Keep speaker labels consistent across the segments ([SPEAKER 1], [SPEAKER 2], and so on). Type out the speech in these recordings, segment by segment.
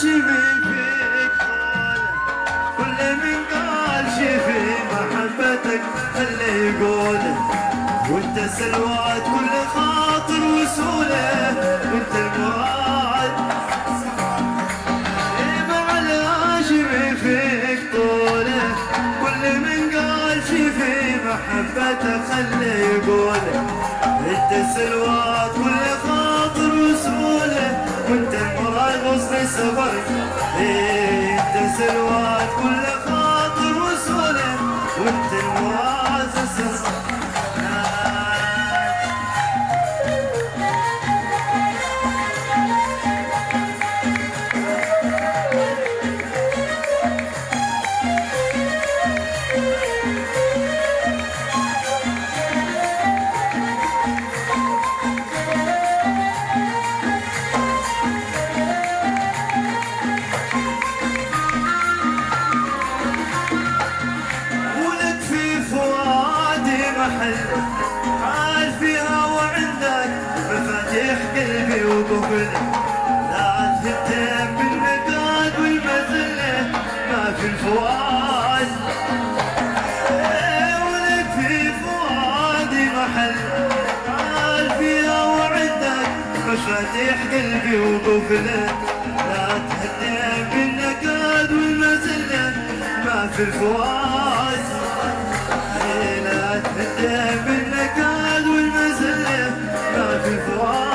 [SPEAKER 1] شمي فيك طول كل من قال شي في محبتك خلي يقول وانت سلوات كل خاطر وسوله وانت المراد مع الهاشمي فيك طوله كل من قال شي في محبتك خلي يقول انت سلوات كل خاطر وسوله وانت المراد غصن سفر انت سلوات كل خاطر وسوله وانت المراد سفر حال فيها وعندك مفاتيح قلبي وقفل لا تهتم بالنقاد والمذلة ما في الفؤاد ولك في فؤادي محل حال فيها وعندك مفاتيح قلبي وقفل لا تهتم بالنقاد والمذلة ما في الفؤاد لا تهتم بالنكاد والمزلة ما في الفؤاد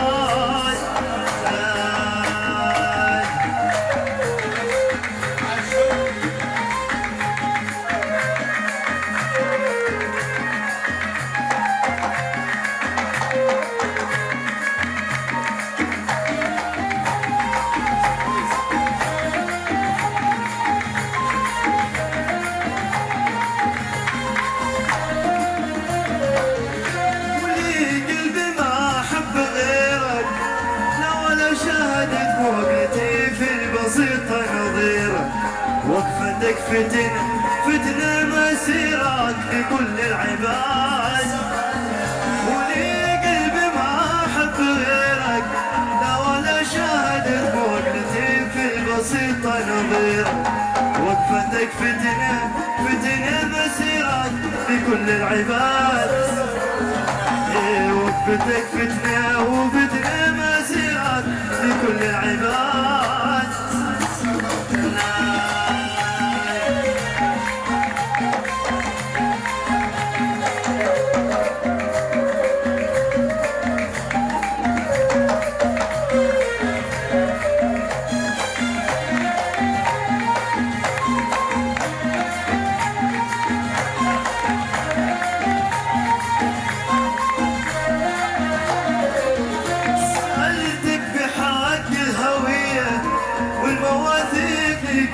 [SPEAKER 1] بسيطة نظيرة وقفتك فتنة مسيرك لكل العباد ولي قلبي ما أحب غيرك لا ولا شاهدت بوقفتي في البسيطة نظيرة وقفتك فتنة مسيرك لكل العباد وقفتك فتنة مسيرك لكل العباد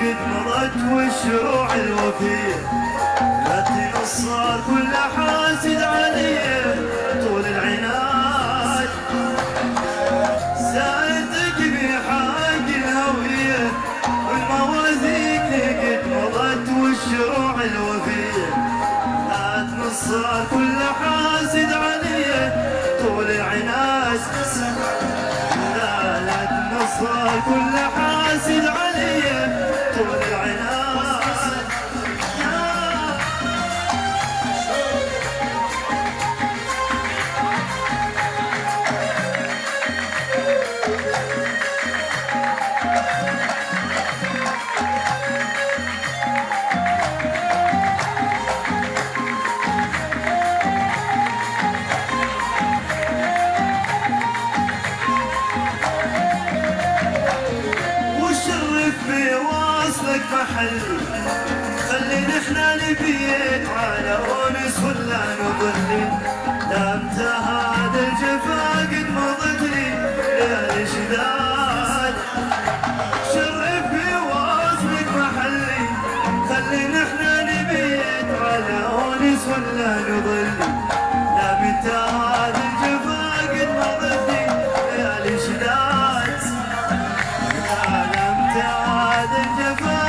[SPEAKER 1] قد مرت والشروع الوفية لا تنصر كل حاسد عليه طول العناد سألتك بحق الهوية والمواثيق قد مرت والشروع الوفية لا تنصر كل حاسد عليه طول العناد لا تنصر كل حاسد عليه طول العناد محل خلينا احنا نبيت على أونس ولا نضل لا امتى هذا الجفا قد مضت لي ليالي شداد شرف بوصلك محلي خلينا احنا نبيت على أونس ولا نضل لا امتى هذا الجفا قد مضت لي ليالي شداد لا امتى هذا الجفا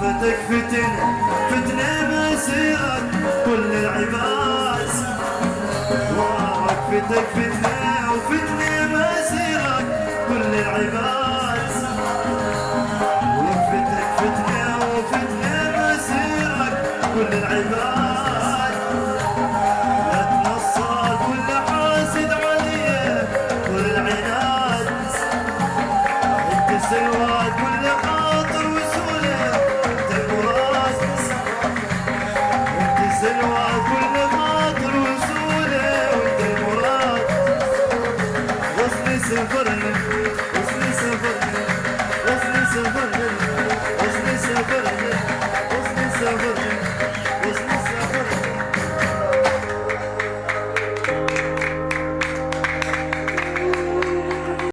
[SPEAKER 1] وقفتك فتنة فتنة مسيرك كل العباد، وقفتك فتنة وفتنة مسيرك كل العباد، وقفتك فتنة وفتنة مسيرك كل العباد. لا تنصر كل حاسد عليه كل العناد، انت سواد كل